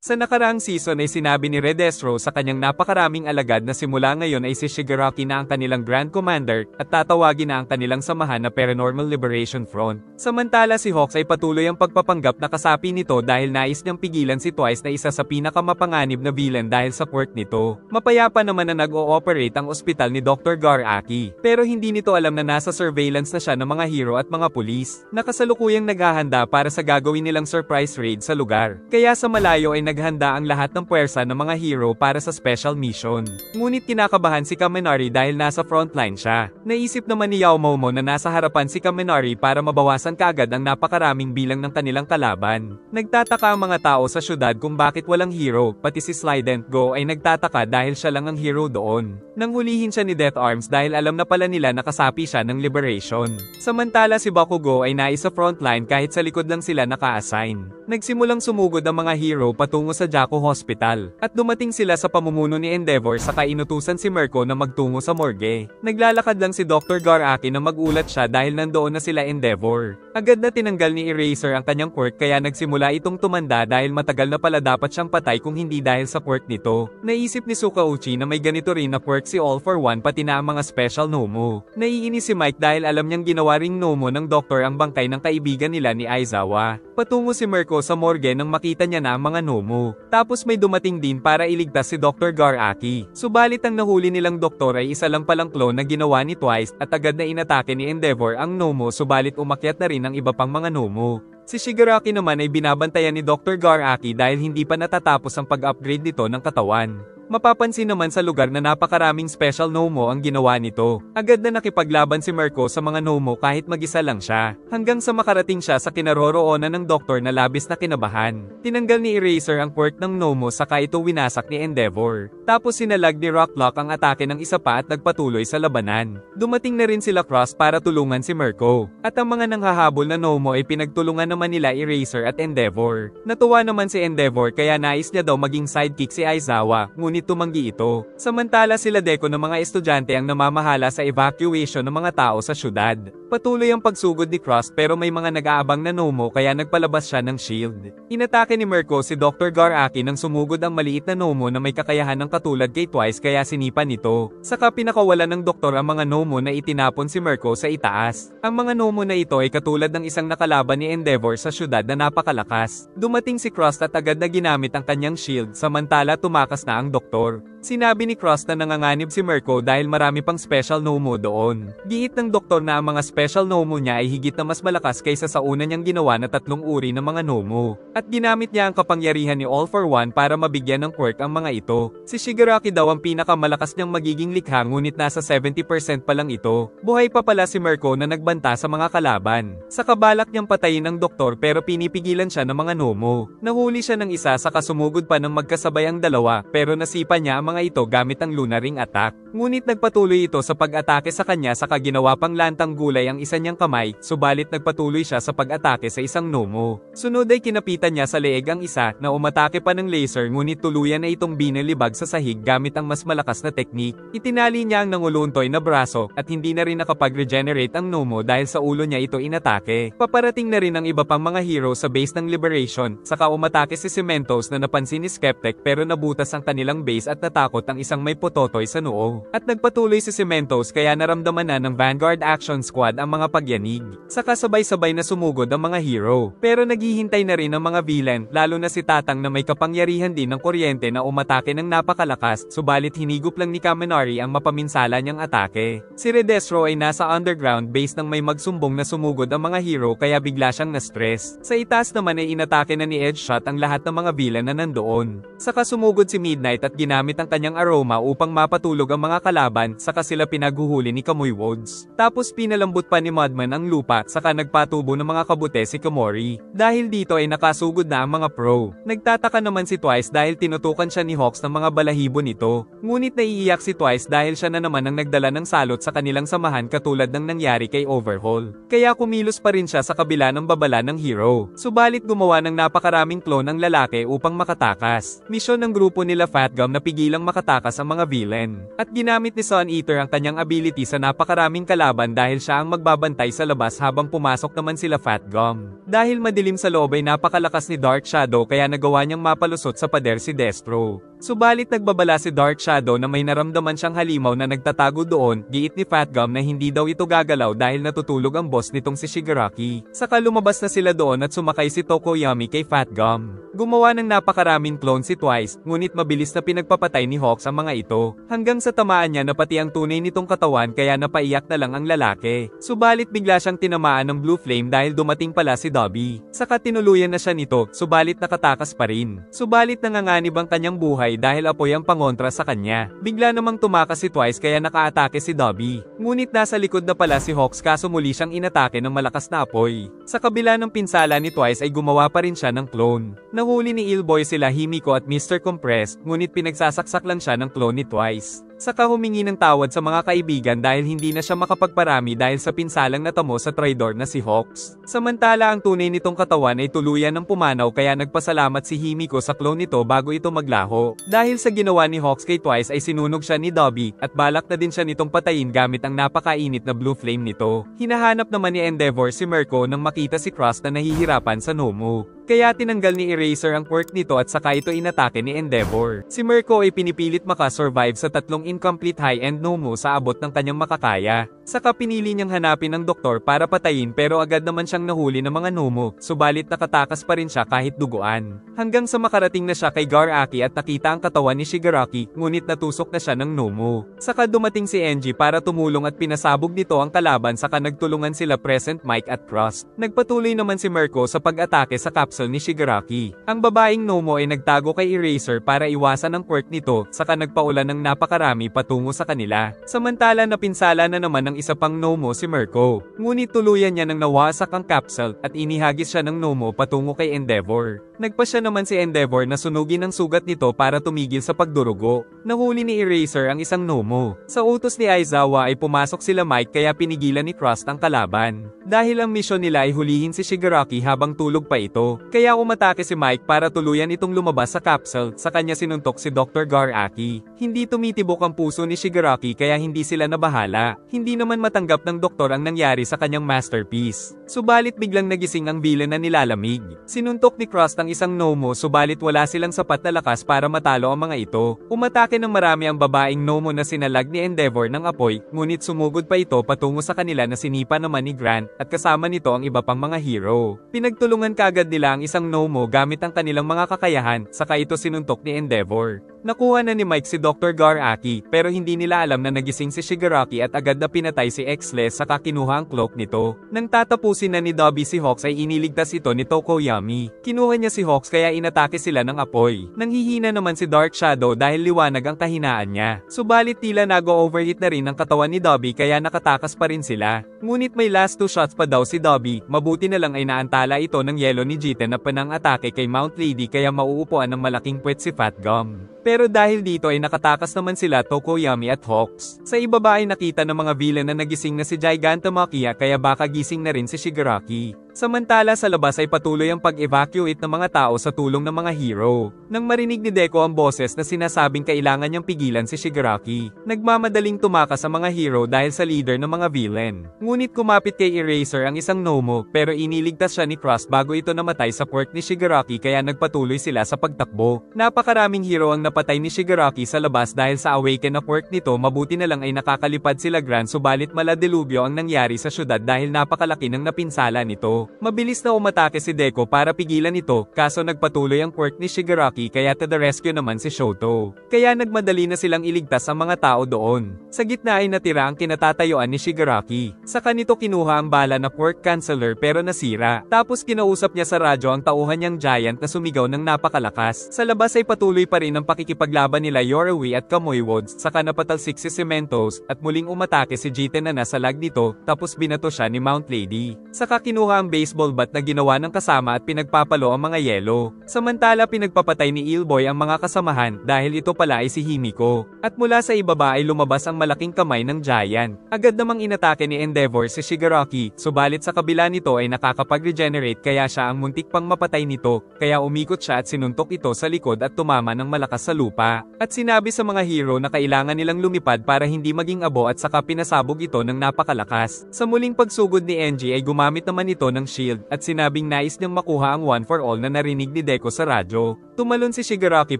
Sa nakaraang season ay sinabi ni Redestro sa kanyang napakaraming alagad na simula ngayon ay si Shigaraki na ang kanilang Grand Commander at tatawagin na ang kanilang samahan na Paranormal Liberation Front. Samantala si Hawks ay patuloy ang pagpapanggap na kasapi nito dahil nais niyang pigilan si Twice na isa sa pinakamapanganib na villain dahil sa quirk nito. Mapayapa naman na nag-o-operate ang ospital ni Dr. Garaki, pero hindi nito alam na nasa surveillance na siya ng mga hero at mga pulis, na kasalukuyang naghahanda para sa gagawin nilang surprise raid sa lugar. Kaya sa malayo ay naghanda ang lahat ng puwersa ng mga hero para sa special mission. Ngunit kinakabahan si Kaminari dahil nasa frontline siya. Naisip naman ni Yao Momo na nasa harapan si Kaminari para mabawasan kaagad ang napakaraming bilang ng kanilang kalaban. Nagtataka ang mga tao sa syudad kung bakit walang hero, pati si Slide and Go ay nagtataka dahil siya lang ang hero doon. Nang hulihin siya ni Death Arms dahil alam na pala nila nakasapi siya ng Liberation. Samantala si Bakugo ay nais sa frontline kahit sa likod lang sila naka-assign. Nagsimulang sumugod ang mga hero patungo sa Jaco Hospital, at dumating sila sa pamumuno ni Endeavor saka inutusan si Mirko na magtungo sa morgue. Naglalakad lang si Dr. Garaki na magulat siya dahil nandoon na sila Endeavor. Agad na tinanggal ni Eraser ang kanyang quirk kaya nagsimula itong tumanda dahil matagal na pala dapat siyang patay kung hindi dahil sa quirk nito. Naisip ni Sukauchi na may ganito rin na quirk si All for One pati na ang mga special Nomo. Naiinis si Mike dahil alam niyang ginawa ring Nomo ng doktor ang bangkay ng kaibigan nila ni Aizawa. Patungo si Mirko sa morgue nang makita niya na ang mga Nomo. Tapos may dumating din para iligtas si Dr. Garaki. Subalit ang nahuli nilang doktor ay isa lang palang clone na ginawa ni Twice at agad na inatake ni Endeavor ang Nomo subalit umakyat na rin ang iba pang mga Nomo. Si Shigaraki naman ay binabantayan ni Dr. Garaki dahil hindi pa natatapos ang pag-upgrade nito ng katawan. Mapapansin naman sa lugar na napakaraming special Nomo ang ginawa nito. Agad na nakipaglaban si Mirko sa mga Nomo kahit mag-isa lang siya, hanggang sa makarating siya sa kinaroroonan ng doktor na labis na kinabahan. Tinanggal ni Eraser ang quirk ng Nomo saka ito winasak ni Endeavor. Tapos sinalag ni Rocklock ang atake ng isa pa at nagpatuloy sa labanan. Dumating na rin sila Cross para tulungan si Mirko. At ang mga nanghahabol na Nomo ay pinagtulungan naman nila Eraser at Endeavor. Natuwa naman si Endeavor kaya nais niya daw maging sidekick si Aizawa, ngunit tumanggi ito. Samantala sila Deco ng mga estudyante ang namamahala sa evacuation ng mga tao sa syudad. Patuloy ang pagsugod ni Cross pero may mga nag-aabang na Nomo kaya nagpalabas siya ng shield. Inatake ni Mirko si Dr. Garaki nang sumugod ang maliit na Nomo na may kakayahan ng katulad kay Twice kaya sinipan nito. Saka pinakawalan ng doktor ang mga Nomo na itinapon si Mirko sa itaas. Ang mga Nomo na ito ay katulad ng isang nakalaban ni Endeavor sa syudad na napakalakas. Dumating si Cross at agad na ginamit ang kanyang shield samantala tumakas na ang doktor. Sinabi ni Cross na nanganganib si Mirko dahil marami pang special Nomo doon. Giit ng doktor na ang mga special Nomo niya ay higit na mas malakas kaysa sa una niyang ginawa na 3 uri ng mga Nomo. At ginamit niya ang kapangyarihan ni All for One para mabigyan ng quirk ang mga ito. Si Shigaraki daw ang pinakamalakas niyang magiging likha ngunit nasa 70% pa lang ito. Buhay pa pala si Mirko na nagbanta sa mga kalaban. Sa kabalak niyang patayin ng doktor pero pinipigilan siya ng mga Nomo. Nahuli siya ng isa saka sumugod pa ng magkasabay ang dalawa pero nasipa niya ang mga ito gamit ang lunaring attack. Ngunit nagpatuloy ito sa pag-atake sa kanya saka ginawa pang lantang gulay ang isa niyang kamay, subalit nagpatuloy siya sa pag-atake sa isang Nomo. Sunod ay kinapitan niya sa leeg ang isa na umatake pa ng laser ngunit tuluyan na itong binalibag sa sahig gamit ang mas malakas na teknik. Itinali niya ang nanguluntoy na braso at hindi na rin nakapag-regenerate ang Nomo dahil sa ulo niya ito inatake. Paparating na rin ang iba pang mga hero sa base ng Liberation saka umatake si Cementos na napansin ni Skeptic pero nabutas ang kanilang base at natakot ang isang may pototoy sa noo. At nagpatuloy si Cementos kaya naramdaman na ng Vanguard Action Squad ang mga pagyanig. Saka sabay-sabay na sumugod ang mga hero. Pero naghihintay na rin ang mga villain, lalo na si Tatang na may kapangyarihan din ng kuryente na umatake ng napakalakas, subalit hinigup lang ni Kaminari ang mapaminsala niyang atake. Si Redestro ay nasa underground base nang may magsumbong na sumugod ang mga hero kaya bigla siyang na-stress. Sa itaas naman ay inatake na ni Edgeshot ang lahat ng mga villain na nandoon. Saka sumugod si Midnight at ginamit ang kanyang aroma upang mapatulog ang mga kalaban saka sila pinaghuhuli ni Kamui Woods. Tapos pinalambot pa ni Mudman ang lupa saka nagpatubo ng mga kabute si Komori. Dahil dito ay nakasugod na ang mga pro. Nagtataka naman si Twice dahil tinutukan siya ni Hawks ng mga balahibo nito. Ngunit naiiyak si Twice dahil siya na naman ang nagdala ng salot sa kanilang samahan katulad ng nangyari kay Overhaul. Kaya kumilos pa rin siya sa kabila ng babala ng hero. Subalit gumawa ng napakaraming clone ang lalaki upang makatakas. Misyon ng grupo nila Fat Gum na pigilang makatakas ang mga villain. At Ginamit ni Sun Eater ang kanyang ability sa napakaraming kalaban dahil siya ang magbabantay sa labas habang pumasok naman sila Fat Gum. Dahil madilim sa loob ay napakalakas ni Dark Shadow kaya nagawa niyang mapalusot sa pader si Destro. Subalit nagbabala si Dark Shadow na may naramdaman siyang halimaw na nagtatago doon, giit ni Fat Gum na hindi daw ito gagalaw dahil natutulog ang boss nitong si Shigaraki. Saka lumabas na sila doon at sumakay si Tokoyami kay Fat Gum. Gumawa ng napakaraming clone si Twice, ngunit mabilis na pinagpapatay ni Hawks ang mga ito. Hanggang sa tamaan niya na pati ang tunay nitong katawan kaya napaiyak na lang ang lalaki. Subalit bigla siyang tinamaan ng Blue Flame dahil dumating pala si Dobby. Saka tinuluyan na siya nito, subalit nakatakas pa rin. Subalit nanganganib ang kanyang buhay dahil apoy ang pangontra sa kanya. Bigla namang tumakas si Twice kaya nakaatake si Dobby. Ngunit nasa likod na pala si Hawks kaso muli siyang inatake ng malakas na apoy. Sa kabila ng pinsala ni Twice ay gumawa pa rin siya ng clone. Nahuli ni Illboy sila Himiko at Mr. Compress, ngunit pinagsasaksak lang siya ng clone ni Twice. Saka humingi ng tawad sa mga kaibigan dahil hindi na siya makapagparami dahil sa pinsalang natamo sa traidor na si Hawks. Samantala ang tunay nitong katawan ay tuluyan ng pumanaw kaya nagpasalamat si Himiko sa clone nito bago ito maglaho. Dahil sa ginawa ni Hawks kay Twice ay sinunog siya ni Dobby at balak na din siya nitong patayin gamit ang napakainit na blue flame nito. Hinahanap naman ni Endeavor si Mirko nang makita si Cross na nahihirapan sa Nomu. Kaya tinanggal ni Eraser ang quirk nito at saka ito inatake ni Endeavor. Si Mirko ay pinipilit makasurvive sa tatlong incomplete high-end Nomu sa abot ng kanyang makakaya. Saka pinili niyang hanapin ng doktor para patayin pero agad naman siyang nahuli ng mga Nomu, subalit nakatakas pa rin siya kahit duguan. Hanggang sa makarating na siya kay Garaki at nakita ang katawan ni Shigaraki, ngunit natusok na siya ng Nomu. Saka dumating si Enji para tumulong at pinasabog nito ang kalaban saka nagtulungan sila Present Mike at Crust. Nagpatuloy naman si Mirko sa pag-atake sa capsule ni Shigaraki. Ang babaeng Nomu ay nagtago kay Eraser para iwasan ang quirk nito saka nagpaulan ng napakarami patungo sa kanila. Samantala napinsala na naman ng isa pang Nomu si Mirko. Ngunit tuluyan niya nang nawasak ang capsule at inihagis siya ng Nomu patungo kay Endeavor. Nagpa siya naman si Endeavor na sunugin ang sugat nito para tumigil sa pagdurugo. Nahuli ni Eraser ang isang Nomu. Sa utos ni Aizawa ay pumasok sila Mike kaya pinigilan ni Crust ang kalaban. Dahil ang misyon nila ay hulihin si Shigaraki habang tulog pa ito. Kaya umatake si Mike para tuluyan itong lumabas sa capsule, sa kanya sinuntok si Dr. Garaki. Hindi tumitibok ang puso ni Shigaraki kaya hindi sila nabahala. Hindi naman matanggap ng doktor ang nangyari sa kanyang masterpiece. Subalit biglang nagising ang villain na nilalamig. Sinuntok ni Crust ang isang Nomu subalit wala silang sapat na lakas para matalo ang mga ito. Umatake ng marami ang babaeng Nomu na sinalag ni Endeavor ng apoy, ngunit sumugod pa ito patungo sa kanila na sinipa naman ni Grant at kasama nito ang iba pang mga hero. Pinagtulungan kaagad nila ang isang Nomu gamit ang kanilang mga kakayahan, saka ito sinuntok ni Endeavor. Nakuha na ni Mike si Dr. Garaki pero hindi nila alam na nagising si Shigaraki at agad na pinatay si X-Less saka kinuha ang cloak nito. Nang tatapusin na ni Dobby si Hawks ay iniligtas ito ni Tokoyami. Kinuha niya si Hawks kaya inatake sila ng apoy. Nanghihina naman si Dark Shadow dahil liwanag ang kahinaan niya. Subalit tila nag-overheat na rin ang katawan ni Dobby kaya nakatakas pa rin sila. Ngunit may last 2 shots pa daw si Dobby, mabuti na lang ay naantala ito ng yelo ni Jiten na panang atake kay Mount Lady kaya mauupuan ng malaking puwet si Fat Gum. Pero dahil dito ay nakatakas naman sila Tokoyami at Hawks. Sa ibaba ay nakita ng mga villain na nagising na si Gigantamakia kaya baka gising na rin si Shigaraki. Samantala sa labas ay patuloy ang pag-evacuate ng mga tao sa tulong ng mga hero. Nang marinig ni Deku ang boses na sinasabing kailangan niyang pigilan si Shigaraki, nagmamadaling tumakas sa mga hero dahil sa leader ng mga villain. Ngunit kumapit kay Eraser ang isang Nomu pero iniligtas siya ni Crust bago ito namatay sa quirk ni Shigaraki kaya nagpatuloy sila sa pagtakbo. Napakaraming hero ang napatay ni Shigaraki sa labas dahil sa awaken na quirk nito, mabuti na lang ay nakakalipad sila Gran subalit maladelubyo ang nangyari sa syudad dahil napakalaki ng napinsala nito. Mabilis na umatake si Deku para pigilan ito, kaso nagpatuloy ang quirk ni Shigaraki kaya to the rescue naman si Shoto. Kaya nagmadali na silang iligtas ang mga tao doon. Sa gitna ay natira ang kinatatayuan ni Shigaraki. Sa kanito kinuha ang bala na quirk canceller pero nasira. Tapos kinausap niya sa radyo ang tauhan niyang giant na sumigaw ng napakalakas. Sa labas ay patuloy pa rin ang pakikipaglaban nila Yorawi at Kamui Woods, saka napatalsik si Cementos at muling umatake si Jiten na nasa lag nito, tapos binato siya ni Mount Lady. Saka kinuha ang baseball bat na ginawa ng kasama at pinagpapalo ang mga yelo. Samantala pinagpapatay ni Eelboy ang mga kasamahan dahil ito pala ay si Himiko. At mula sa ibaba ay lumabas ang malaking kamay ng Giant. Agad namang inatake ni Endeavor si Shigaraki, subalit sa kabila nito ay nakakapag-regenerate kaya siya ang muntik pang mapatay nito, kaya umikot siya at sinuntok ito sa likod at tumama ng malakas sa lupa. At sinabi sa mga hero na kailangan nilang lumipad para hindi maging abo at saka pinasabog ito ng napakalakas. Sa muling pagsugod ni Enji ay gumamit naman ito ng shield at sinabing nais niyang makuha ang one for all na narinig ni Deku sa radyo. Tumalon si Shigaraki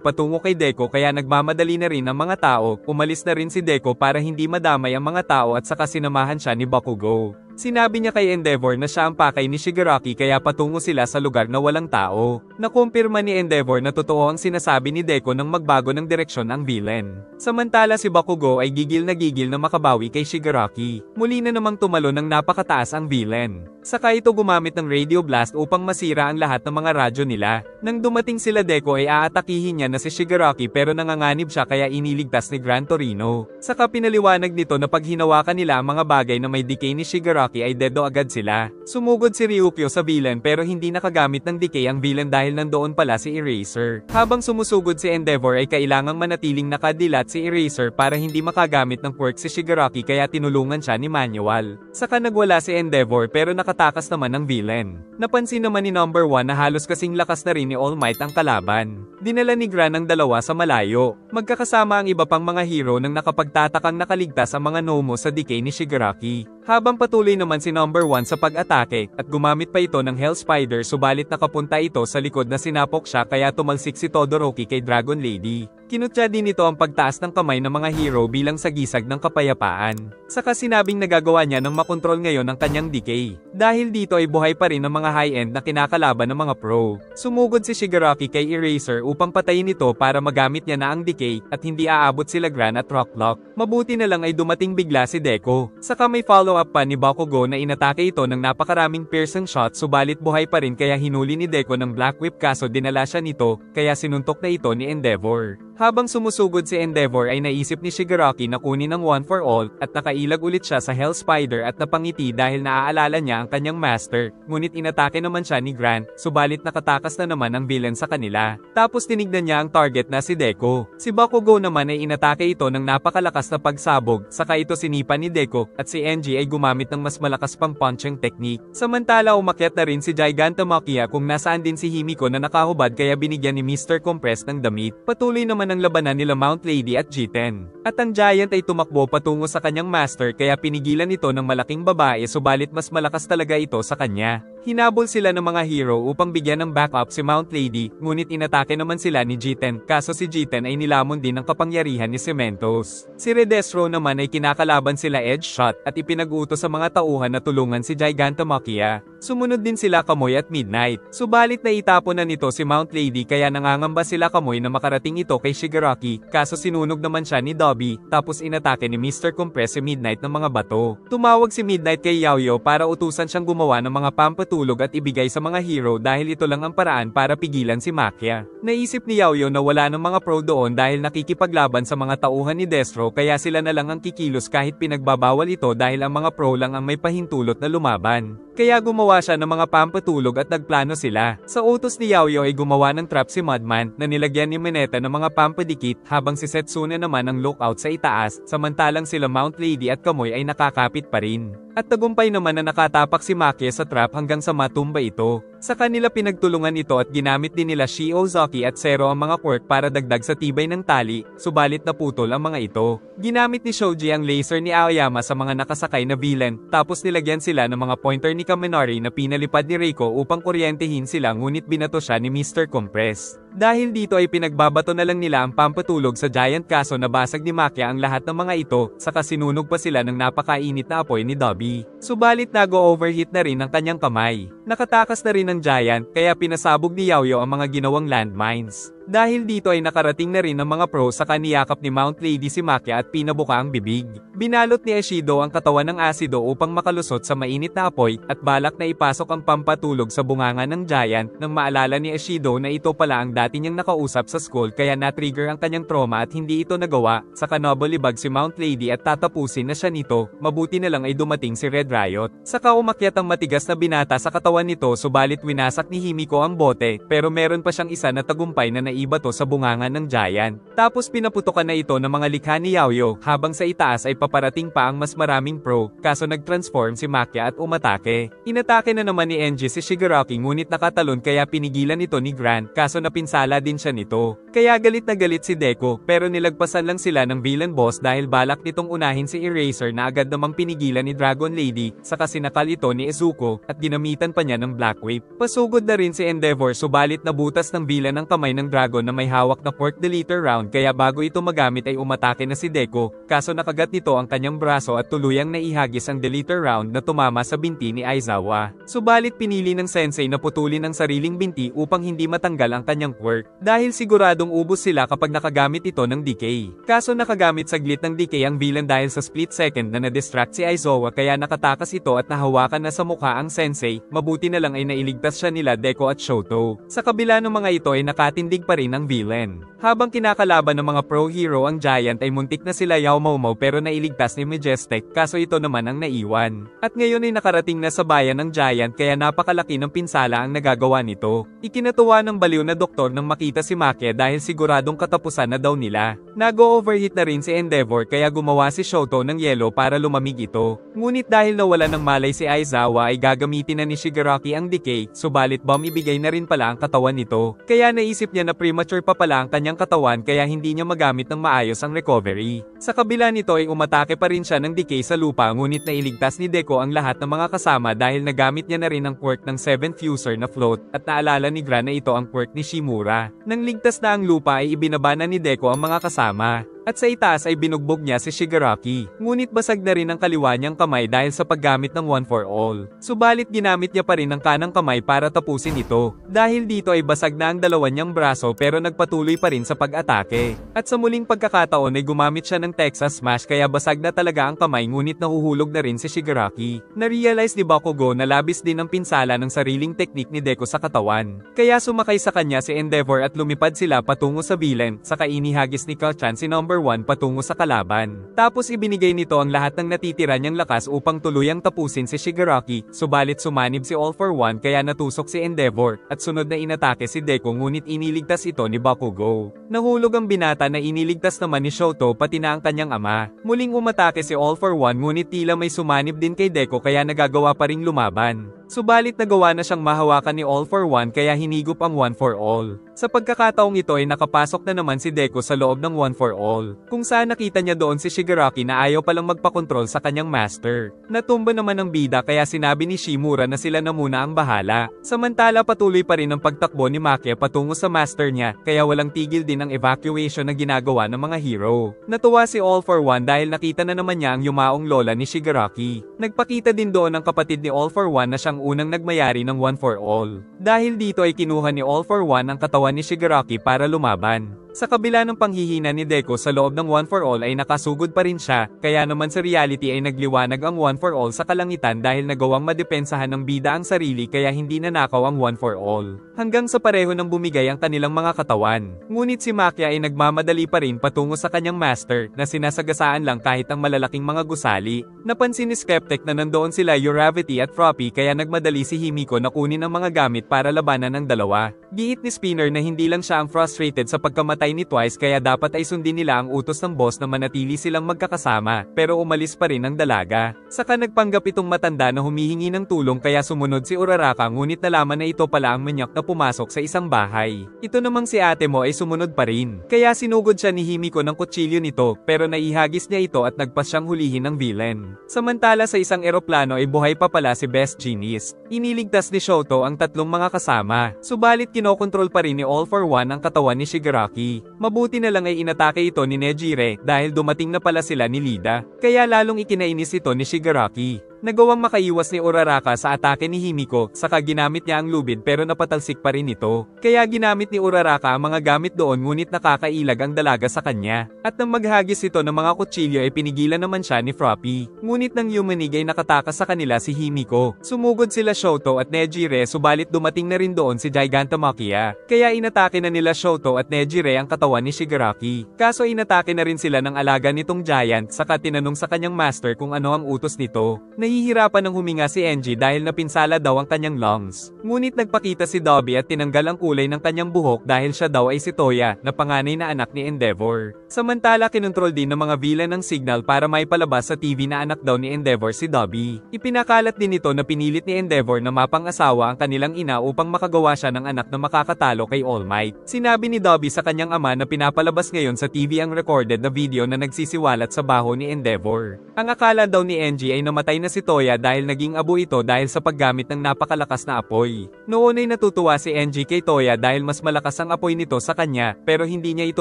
patungo kay Deku kaya nagmamadali na rin ang mga tao, umalis na rin si Deku para hindi madamay ang mga tao at saka sinamahan siya ni Bakugo. Sinabi niya kay Endeavor na siya ang pakay ni Shigaraki kaya patungo sila sa lugar na walang tao. Nakumpirma ni Endeavor na totoo ang sinasabi ni Deku nang magbago ng direksyon ang villain. Samantala si Bakugo ay gigil na makabawi kay Shigaraki. Muli na namang tumalon ng napakataas ang villain. Saka ito gumamit ng radio blast upang masira ang lahat ng mga radyo nila. Nang dumating sila Deku ay aatakihin niya na si Shigaraki pero nanganganib siya kaya iniligtas ni Gran Torino. Saka pinaliwanag nito na pag hinawakan nila ang mga bagay na may decay ni Shigaraki ay dedo agad sila. Sumugod si Ryukyo sa villain pero hindi nakagamit ng decay ang villain dahil nandoon pala si Eraser. Habang sumusugod si Endeavor ay kailangang manatiling nakadilat si Eraser para hindi makagamit ng quirk si Shigaraki kaya tinulungan siya ni Manual. Saka nagwala si Endeavor pero nakatakas naman ng villain. Napansin naman ni number 1 na halos kasing lakas na rin ni All Might ang kalaban. Dinala ni Gran ang dalawa sa malayo. Magkakasama ang iba pang mga hero nang nakapagtatakang nakaligtas ang mga Nomo sa decay ni Shigaraki. Habang patuloy naman si number 1 sa pag-atake, at gumamit pa ito ng Hell Spider subalit nakapunta ito sa likod na sinapok siya kaya tumalsik si Todoroki kay Dragon Lady. Kinutya din ito ang pagtaas ng kamay ng mga hero bilang sagisag ng kapayapaan. Saka sinabing nagagawa niya ng makontrol ngayon ang kanyang decay. Dahil dito ay buhay pa rin ang mga high-end na kinakalaban ng mga pro. Sumugod si Shigaraki kay Eraser upang patayin ito para magamit niya na ang decay at hindi aabot sila Gran at Rocklock. Mabuti na lang ay dumating bigla si Deku. Saka may follow-up pa ni Bakugo na inatake ito ng napakaraming piercing shot subalit buhay pa rin kaya hinuli ni Deku ng Black Whip kaso dinala siya nito kaya sinuntok na ito ni Endeavor. Habang sumusugod si Endeavor ay naisip ni Shigaraki na kunin ang one for all at nakailag ulit siya sa Hell Spider at napangiti dahil naaalala niya ang kanyang master, ngunit inatake naman siya ni Gran, subalit nakatakas na naman ang villain sa kanila. Tapos tinignan niya ang target na si Deku. Si Bakugo naman ay inatake ito ng napakalakas na pagsabog, saka ito sinipa ni Deku at si Enji ay gumamit ng mas malakas pang punching technique. Samantala umakyat na rin si Gigantamakia kung nasaan din si Himiko na nakahubad kaya binigyan ni Mr. Compress ng damit. Patuloy naman ang labanan nila Mount Lady at G10. At ang Giant ay tumakbo patungo sa kanyang master kaya pinigilan ito ng malaking babae subalit mas malakas talaga ito sa kanya. Hinabol sila ng mga hero upang bigyan ng backup si Mount Lady, ngunit inatake naman sila ni G10, kaso si G10 ay nilamon din ng kapangyarihan ni Cementos. Si Redestro naman ay kinakalaban sila Edge Shot at ipinag-utos sa mga tauhan na tulungan si Gigantamakia. Sumunod din sila Kamoy at Midnight. Subalit na itapon na nito si Mount Lady kaya nangangamba sila Kamoy na makarating ito kay Shigaraki, kaso sinunog naman siya ni Dobby, tapos inatake ni Mr. Compress si Midnight ng mga bato. Tumawag si Midnight kay Yaoyo para utusan siyang gumawa ng mga pampatulog at ibigay sa mga hero dahil ito lang ang paraan para pigilan si Makia. Naisip ni Yaoyo na wala ng mga pro doon dahil nakikipaglaban sa mga tauhan ni Destro kaya sila na lang ang kikilos kahit pinagbabawal ito dahil ang mga pro lang ang may pahintulot na lumaban. Kaya gumawa siya ng mga pampatulog at nagplano sila. Sa utos ni Yaoyo ay gumawa ng trap si Mudman na nilagyan ni Mineta ng mga pampadikit habang si Setsuna naman ang lookout sa itaas, samantalang sila Mount Lady at Kamoy ay nakakapit pa rin. At tagumpay naman na nakatapak si Makia sa trap hanggang sa matumba ito. Sa kanila pinagtulungan ito at ginamit din nila Shiozaki at Zero ang mga quirk para dagdag sa tibay ng tali, subalit naputol ang mga ito. Ginamit ni Shoji ang laser ni Aoyama sa mga nakasakay na villain, tapos nilagyan sila ng mga pointer ni Kaminari na pinalipad ni Reiko upang kuryentehin sila ngunit binato siya ni Mr. Compress. Dahil dito ay pinagbabato na lang nila ang pampatulog sa Giant kaso nabasag ni Makia ang lahat ng mga ito, saka sinunog pa sila ng napakainit na apoy ni Dobby. Subalit nag-overheat na rin ang kanyang kamay. Nakatakas na rin ang Giant kaya pinasabog ni Yaoyo ang mga ginawang landmines. Dahil dito ay nakarating na rin ng mga pro sa kaniyakap ni Mount Lady si Makia at pinabuka ang bibig. Binalot ni Ishido ang katawan ng asido upang makalusot sa mainit na apoy at balak na ipasok ang pampatulog sa bunganga ng giant nang maalala ni Ishido na ito pala ang dati niyang nakausap sa school kaya na-trigger ang kanyang trauma at hindi ito nagawa. Saka nabulibag si Mount Lady at tatapusin na siya nito, mabuti na lang ay dumating si Red Riot. Saka umakyat ang matigas na binata sa katawan nito subalit winasak ni Himiko ang bote pero meron pa siyang isa na tagumpay na naibato sa bunganga ng giant. Tapos pinaputokan na ito ng mga likha ni Yaoyo habang sa itaas ay paparating pa ang mas maraming pro kaso nag-transform si Makia at umatake. Inatake na naman ni Enji si Shigaraki ngunit nakatalon kaya pinigilan ito ni Grant kaso napinsala din siya nito. Kaya galit na galit si Deku pero nilagpasan lang sila ng villain boss dahil balak nitong unahin si Eraser na agad namang pinigilan ni Dragon Lady saka sinakal ito ni Izuku at ginamitan pa niya ng Black Whip. Pasugod na rin si Endeavor subalit nabutas ng villain ang kamay ng dragon na may hawak na quirk deleter round kaya bago ito magamit ay umatake na si Deku kaso nakagat nito ang kanyang braso at tuluyang naihagis ang deleter round na tumama sa binti ni Aizawa. Subalit pinili ng sensei na putulin ang sariling binti upang hindi matanggal ang kanyang quirk dahil siguradong ubos sila kapag nakagamit ito ng decay. Kaso nakagamit saglit ng decay ang villain dahil sa split second na na-distract si Aizawa kaya nakatakas ito at nahawakan na sa mukha ang sensei, mabuti na lang ay nailigtas siya nila Deku at Shoto. Sa kabila ng mga ito ay nakatindig pa rin ang villain. Habang kinakalaban ng mga pro hero ang giant ay muntik na sila Yao Momo pero nailigtas ni Majestic kaso ito naman ang naiwan. At ngayon ay nakarating na sa bayan ng giant kaya napakalaki ng pinsala ang nagagawa nito. Ikinatuwa ng baliw na doktor nang makita si Makia dahil siguradong katapusan na daw nila. Nag-overheat na rin si Endeavor kaya gumawa si Shoto ng yelo para lumamig ito. Ngunit dahil nawala ng malay si Aizawa ay gagamitin na ni Shigaraki ang decay, subalit bomb ibigay na rin pala ang katawan nito. Kaya naisip niya na premature pa pala ang kanyang katawan kaya hindi niya magamit ng maayos ang recovery. Sa kabila nito ay umatake pa rin siya ng decay sa lupa ngunit nailigtas ni Deku ang lahat ng mga kasama dahil nagamit niya na rin ang quirk ng 7th Fuser na float at naalala ni Gran na ito ang quirk ni Shimura. Nang ligtas na ang lupa ay ibinaba na ni Deku ang mga kasama. At sa itaas ay binugbog niya si Shigaraki. Ngunit basag na rin ang kaliwa niyang kamay dahil sa paggamit ng One for All. Subalit ginamit niya pa rin ang kanang kamay para tapusin ito. Dahil dito ay basag na ang dalawa niyang braso pero nagpatuloy pa rin sa pag-atake. At sa muling pagkakataon ay gumamit siya ng Texas Smash kaya basag na talaga ang kamay ngunit nahuhulog na rin si Shigaraki. Na-realize ni Bakugo na labis din ang pinsala ng sariling teknik ni Deku sa katawan. Kaya sumakay sa kanya si Endeavor at lumipad sila patungo sa villain, saka inihagis ni Kachan si number 1 patungo sa kalaban. Tapos ibinigay nito ang lahat ng natitira niyang lakas upang tuluyang tapusin si Shigaraki, subalit sumanib si All for One kaya natusok si Endeavor, at sunod na inatake si Deku ngunit iniligtas ito ni Bakugo. Nahulog ang binata na iniligtas naman ni Shoto pati na ang kanyang ama. Muling umatake si All for One ngunit tila may sumanib din kay Deku kaya nagagawa pa ring lumaban. Subalit nagawa na siyang mahawakan ni All for One kaya hinigop ang One for All. Sa pagkakataong ito ay nakapasok na naman si Deku sa loob ng One for All, kung saan nakita niya doon si Shigaraki na ayaw palang magpakontrol sa kanyang master. Natumba naman ang bida kaya sinabi ni Shimura na sila na muna ang bahala. Samantala patuloy pa rin ang pagtakbo ni Makia patungo sa master niya kaya walang tigil din ang evacuation na ginagawa ng mga hero. Natuwa si All for One dahil nakita na naman niya ang yumaong lola ni Shigaraki. Nagpakita din doon ang kapatid ni All for One na siyang unang nagmayari ng One for All. Dahil dito ay kinuha ni All for One ang katawan ni Shigaraki para lumaban. Sa kabila ng panghihina ni Deku sa loob ng One for All ay nakasugod pa rin siya, kaya naman sa reality ay nagliwanag ang One for All sa kalangitan dahil nagawang madepensahan ng bida ang sarili kaya hindi nanakaw ang One for All. Hanggang sa pareho nang bumigay ang kanilang mga katawan. Ngunit si Makia ay nagmamadali pa rin patungo sa kanyang master na sinasagasaan lang kahit ang malalaking mga gusali. Napansin ni Skeptic na nandoon sila Uravity at Froppy kaya nagmadali si Himiko na kunin ang mga gamit para labanan ng dalawa. Giit ni Spinner na hindi lang siya ang frustrated sa pagkamatay ni Twice kaya dapat ay sundin nila ang utos ng boss na manatili silang magkakasama, pero umalis pa rin ang dalaga. Saka nagpanggap itong matanda na humihingi ng tulong kaya sumunod si Uraraka ngunit nalaman na ito pala ang manyak na pumasok sa isang bahay. Ito namang si ate mo ay sumunod pa rin. Kaya sinugod siya ni Himiko ng kutsilyo nito, pero naihagis niya ito at nagpas siyang hulihin ng villain. Samantala sa isang eroplano ay buhay pa pala si Best Genius. Iniligtas ni Shoto ang tatlong mga kasama, subalit kinokontrol pa rin ni All for One ang katawan ni Shigaraki. Mabuti na lang ay inatake ito ni Nejire dahil dumating na pala sila ni Lida, kaya lalong ikinainis ito ni Shigaraki. Nagawang makaiwas ni Uraraka sa atake ni Himiko, saka ginamit niya ang lubid pero napatalsik pa rin ito. Kaya ginamit ni Uraraka ang mga gamit doon ngunit nakakailag ang dalaga sa kanya. At nang maghagis ito ng mga kutsilyo ay pinigilan naman siya ni Froppy. Ngunit nang yumanig ay nakatakas sa kanila si Himiko. Sumugod sila Shoto at Nejire subalit dumating na rin doon si Gigantomachia. Kaya inatake na nila Shoto at Nejire ang katawan ni Shigaraki. Kaso inatake na rin sila ng alaga nitong giant saka tinanong sa kanyang master kung ano ang utos nito. Nahihirapan ng huminga si Enji dahil napinsala daw ang kanyang lungs. Ngunit nagpakita si Dobby at tinanggal ang kulay ng kanyang buhok dahil siya daw ay si Toya, na panganay na anak ni Endeavor. Samantala kinontrol din ng mga villain ng signal para maipalabas sa TV na anak daw ni Endeavor si Dobby. Ipinakalat din ito na pinilit ni Endeavor na mapang-asawa ang kanilang ina upang makagawa siya ng anak na makakatalo kay All Might. Sinabi ni Dobby sa kanyang ama na pinapalabas ngayon sa TV ang recorded na video na nagsisiwalat sa baho ni Endeavor. Ang akala daw ni Enji ay namatay na si Toya dahil naging abo ito dahil sa paggamit ng napakalakas na apoy. Noon ay natutuwa si Enji kay Toya dahil mas malakas ang apoy nito sa kanya pero hindi niya ito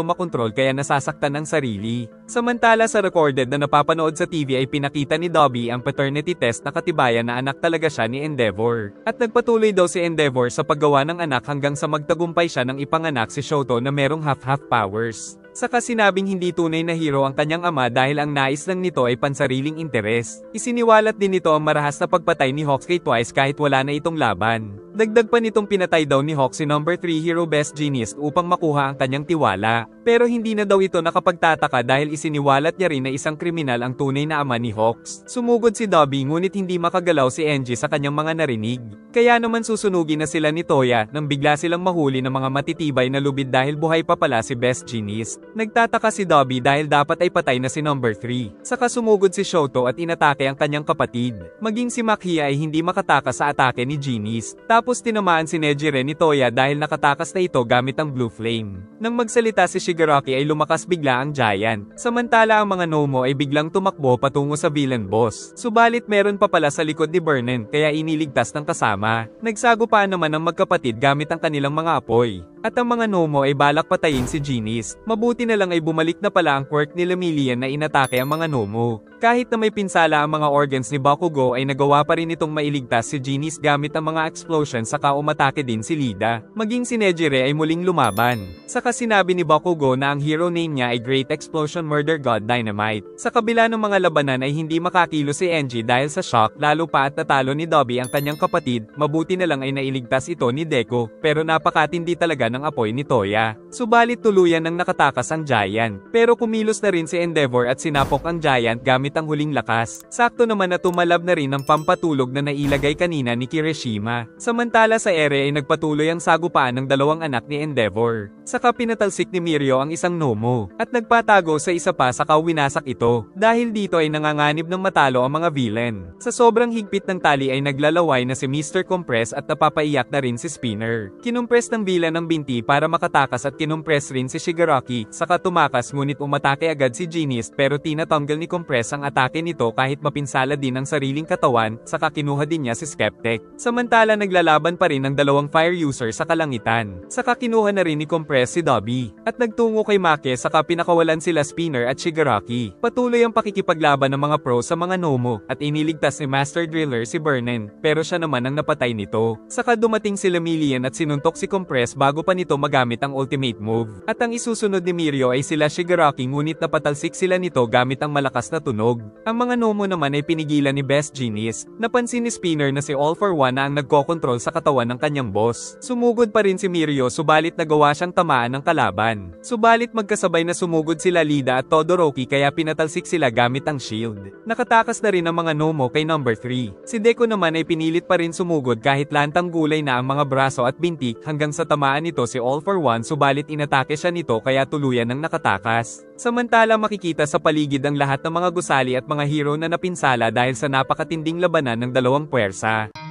makontrol kaya nasasaktan ang sarili. Samantala sa recorded na napapanood sa TV ay pinakita ni Dobby ang paternity test na katibayan na anak talaga siya ni Endeavor. At nagpatuloy daw si Endeavor sa paggawa ng anak hanggang sa magtagumpay siya ng ipanganak si Shoto na merong half-half powers. Saka sinabing hindi tunay na hero ang kanyang ama dahil ang nais lang nito ay pansariling interes. Isiniwalat din nito ang marahas na pagpatay ni Hawks kay Twice kahit wala na itong laban. Dagdag pa nitong pinatay daw ni Hawks si number 3 Hero Best Genius upang makuha ang kanyang tiwala. Pero hindi na daw ito nakapagtataka dahil isiniwalat niya rin na isang kriminal ang tunay na ama ni Hawks. Sumugod si Dobby ngunit hindi makagalaw si Enji sa kanyang mga narinig. Kaya naman susunugin na sila ni Toya nang bigla silang mahuli ng mga matitibay na lubid dahil buhay pa pala si Best Genius. Nagtataka si Dobby dahil dapat ay patay na si number 3. Saka sumugod si Shoto at inatake ang kanyang kapatid. Maging si Makia ay hindi makatakas sa atake ni Genius. Tapos tinamaan si Nejire ni Toya dahil nakatakas na ito gamit ang Blue Flame. Nang magsalita si Shigaraki ay lumakas bigla ang giant. Samantala ang mga Nomo ay biglang tumakbo patungo sa villain boss. Subalit meron pa pala sa likod ni Burnen kaya iniligtas ng kasama. Nagsagupaan naman ang magkapatid gamit ang kanilang mga apoy. At ang mga Nomo ay balak patayin si Genius. Mabuti na lang ay bumalik na pala ang quirk ni Lemillion na inatake ang mga Nomo. Kahit na may pinsala ang mga organs ni Bakugo ay nagawa pa rin itong mailigtas si Genius gamit ang mga explosion saka umatake din si Lida. Maging si Nejire ay muling lumaban. Saka sinabi ni Bakugo na ang hero name niya ay Great Explosion Murder God Dynamite. Sa kabila ng mga labanan ay hindi makakilo si Enji dahil sa shock lalo pa at natalo ni Dobby ang kanyang kapatid. Mabuti na lang ay nailigtas ito ni Deku pero napakatindi talaga ng apoy ni Toya. Subalit tuluyan nang nakatakas ang giant. Pero kumilos na rin si Endeavor at sinapok ang giant gamit ang huling lakas. Sakto naman na tumalab na rin ang pampatulog na nailagay kanina ni Kirishima. Samantala sa ere ay nagpatuloy ang sagupaan ng dalawang anak ni Endeavor. Saka pinatalsik ni Mirio ang isang Nomo. At nagpatago sa isa pa saka winasak ito. Dahil dito ay nanganganib ng matalo ang mga villain. Sa sobrang higpit ng tali ay naglalaway na si Mr. Compress at napapaiyak na rin si Spinner. Kinumpres ng villain ang binti para makatakas at kinumpres rin si Shigaraki. Saka tumakas ngunit umatake agad si Genius pero tinatanggal ni Compress ang atake nito kahit mapinsala din ang sariling katawan, saka kinuha din niya si Skeptic. Samantala naglalaban pa rin ang dalawang fire user sa kalangitan. Saka kinuha na rin ni Compress si Dobby. At nagtungo kay Make saka pinakawalan sila Spinner at Shigaraki. Patuloy ang pakikipaglaban ng mga pro sa mga Nomo at iniligtas ni Master Driller si Burnen pero siya naman ang napatay nito. Saka dumating si Lemillion at sinuntok si Compress bago pa nito magamit ang ultimate move. At ang isusunod ni Mirio ay sila Shigaraki ngunit napatalsik sila nito gamit ang malakas na tunog. Ang mga Nomo naman ay pinigilan ni Best Genius. Napansin ni Spinner na si All for One na ang nagkokontrol sa katawan ng kanyang boss. Sumugod pa rin si Mirio subalit nagawa siyang tamaan ng kalaban. Subalit magkasabay na sumugod sila Lida at Todoroki kaya pinatalsik sila gamit ang shield. Nakatakas na rin ang mga Nomo kay number 3. Si Deku naman ay pinilit pa rin sumugod kahit lantang gulay na ang mga braso at bintik hanggang sa tamaan nito si All for One subalit inatake siya nito kaya tuluyan ng nakatakas. Samantala makikita sa paligid ang lahat ng mga gusali at mga hero na napinsala dahil sa napakatinding labanan ng dalawang puwersa.